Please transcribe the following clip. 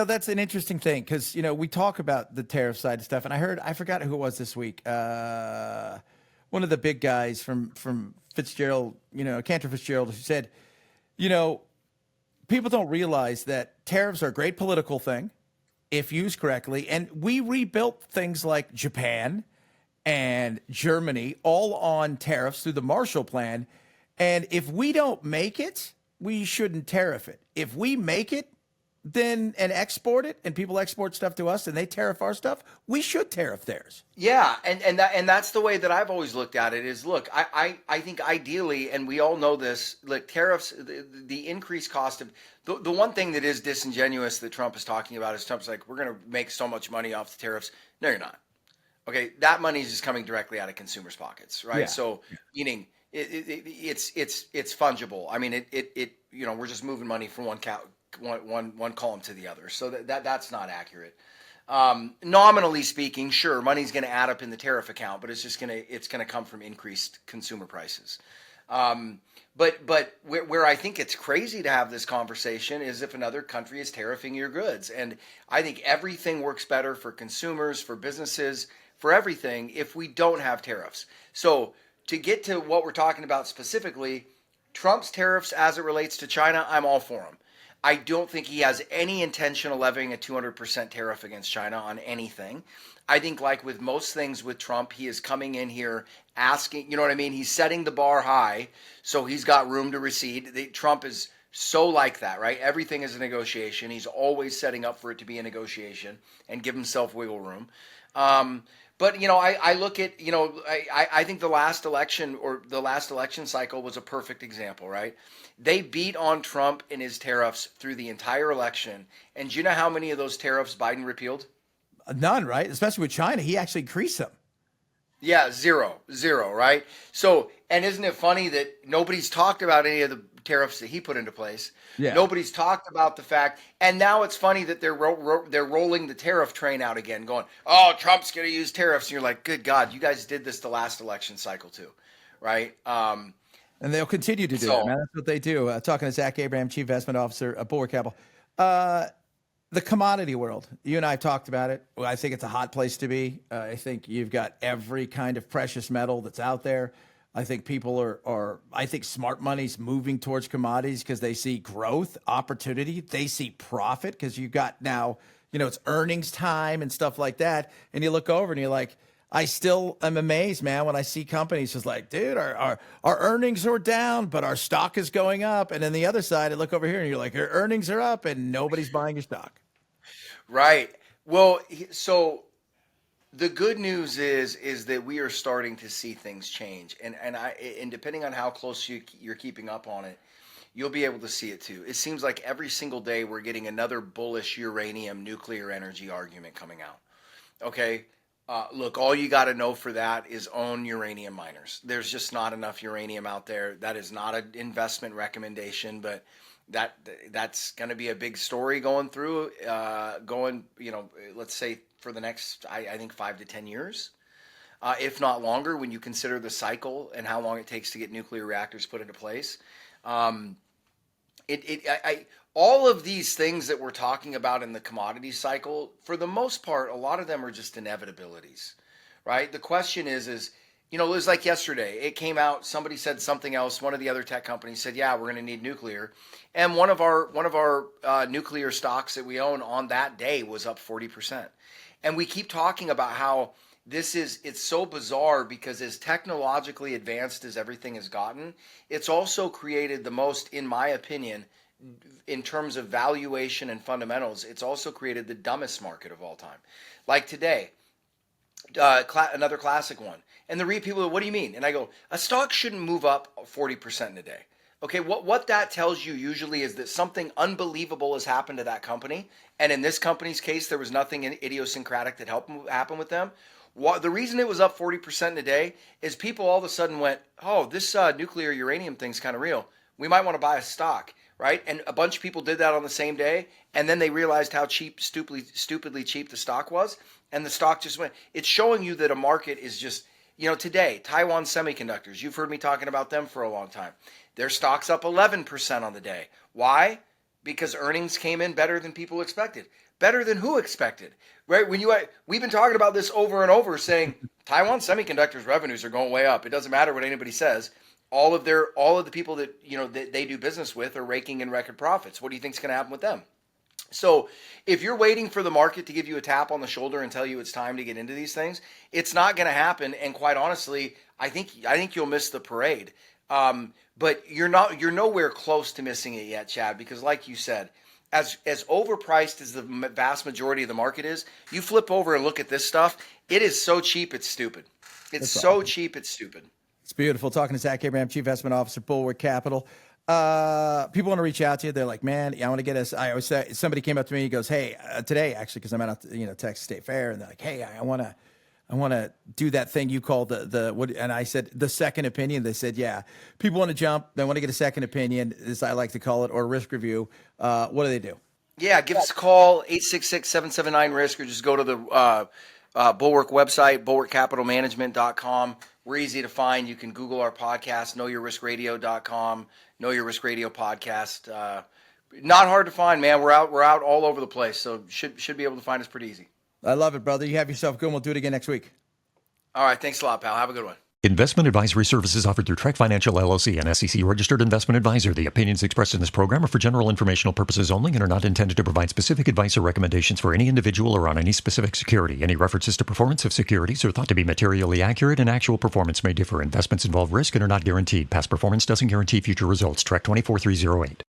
that's an interesting thing because, we talk about the tariff side of stuff. And I forgot who it was this week. One of the big guys from Fitzgerald, Cantor Fitzgerald, who said, you know, people don't realize that tariffs are a great political thing if used correctly. And we rebuilt things like Japan and Germany all on tariffs through the Marshall Plan. And if we don't make it, we shouldn't tariff it. If we make it, then and export it, and people export stuff to us and they tariff our stuff, we should tariff theirs. Yeah, and that's the way that I've always looked at it is, look, I think ideally, and we all know this, like tariffs, the increased cost of the one thing that is disingenuous that Trump is talking about is Trump's like, we're going to make so much money off the tariffs. No, you're not. Okay, that money is just coming directly out of consumers' pockets, right? Yeah. So, meaning it's fungible. I mean, we're just moving money from one column to the other. So that's not accurate. Nominally speaking, sure, money's going to add up in the tariff account, but it's going to come from increased consumer prices. But where I think it's crazy to have this conversation is if another country is tariffing your goods. And I think everything works better for consumers, for businesses, for everything if we don't have tariffs. So to get to what we're talking about specifically, Trump's tariffs as it relates to China, I'm all for them. I don't think he has any intention of levying a 200% tariff against China on anything. I think like with most things with Trump, he is coming in here asking, you know what I mean? He's setting the bar high, so he's got room to recede. Trump is so like that, right? Everything is a negotiation. He's always setting up for it to be a negotiation and give himself wiggle room. But, I look at, I think the last election cycle was a perfect example, right? They beat on Trump and his tariffs through the entire election. And do you know how many of those tariffs Biden repealed? None, right? Especially with China. He actually increased them. Yeah, zero, right? So, and isn't it funny that nobody's talked about any of the tariffs that he put into place? Yeah. Nobody's talked about the fact, and now it's funny that they're rolling the tariff train out again, going, oh, Trump's going to use tariffs. And you're like, good God, you guys did this the last election cycle too, right? And they'll continue to do it, man. That's what they do. Talking to Zach Abraham, Chief Investment Officer at Bulwark Capital. The commodity world, you and I have talked about it. Well, I think it's a hot place to be. I think you've got every kind of precious metal that's out there. I think people I think smart money's moving towards commodities because they see growth, opportunity. They see profit because you've got now, it's earnings time and stuff like that. And you look over and you're like, I still am amazed, man, when I see companies just like, dude, our earnings are down, but our stock is going up. And then the other side, I look over here and you're like, your earnings are up and nobody's buying your stock. Right. Well, so the good news is that we are starting to see things change. And depending on how close you're keeping up on it, you'll be able to see it too. It seems like every single day we're getting another bullish uranium nuclear energy argument coming out. Okay. Look, all you got to know for that is own uranium miners. There's just not enough uranium out there. That is not an investment recommendation, but that's going to be a big story going through, let's say for the next, I think 5 to 10 years, if not longer, when you consider the cycle and how long it takes to get nuclear reactors put into place. All of these things that we're talking about in the commodity cycle, for the most part, a lot of them are just inevitabilities, right? The question is, it was like yesterday. It came out, somebody said something else. One of the other tech companies said, yeah, we're going to need nuclear. And one of our nuclear stocks that we own on that day was up 40%. And we keep talking about how it's so bizarre because as technologically advanced as everything has gotten, it's also created the most, in my opinion, in terms of valuation and fundamentals, it's also created the dumbest market of all time. Like today, another classic one. And people go, what do you mean? And I go, a stock shouldn't move up 40% in a day. Okay, what that tells you usually is that something unbelievable has happened to that company. And in this company's case, there was nothing idiosyncratic that helped happen with them. The reason it was up 40% in a day is people all of a sudden went, oh, this nuclear uranium thing's kind of real. We might want to buy a stock. Right? And a bunch of people did that on the same day. And then they realized how stupidly cheap the stock was. And the stock just went. It's showing you that a market is just, today, Taiwan Semiconductors, you've heard me talking about them for a long time. Their stock's up 11% on the day. Why? because earnings came in better than people expected. Better than who expected, right? We've been talking about this over and over, saying Taiwan Semiconductor's revenues are going way up. It doesn't matter what anybody says. All of the people that that they do business with are raking in record profits. What do you think is going to happen with them? So if you're waiting for the market to give you a tap on the shoulder and tell you it's time to get into these things, it's not going to happen. And quite honestly, I think you'll miss the parade. But you're nowhere close to missing it yet, Chad, because like you said, as overpriced as the vast majority of the market is, you flip over and look at this stuff, it is so cheap it's stupid. It's so cheap it's stupid. It's beautiful. Talking to Zach Abraham, Chief Investment Officer, Bulwark Capital. People want to reach out to you. They're like, man, I want to get us. I always say, somebody came up to me. He goes, hey, today actually, because I'm at Texas State Fair, and they're like, hey, I want to do that thing you call the what? And I said the second opinion. They said, yeah, people want to jump. They want to get a second opinion, as I like to call it, or a risk review. What do they do? Yeah, give us a call, 866-779-RISK, or just go to the Bulwark website, bulwarkcapitalmanagement.com. We're easy to find. You can Google our podcast, knowyourriskradio.com, Know Your Risk Radio podcast. Not hard to find, man. We're out all over the place, so should be able to find us pretty easy. I love it, brother. You have yourself a good one. We'll do it again next week. All right. Thanks a lot, pal. Have a good one. Investment advisory services offered through Trek Financial LLC, an SEC-registered investment advisor. The opinions expressed in this program are for general informational purposes only and are not intended to provide specific advice or recommendations for any individual or on any specific security. Any references to performance of securities are thought to be materially accurate, and actual performance may differ. Investments involve risk and are not guaranteed. Past performance doesn't guarantee future results. Trek 24308.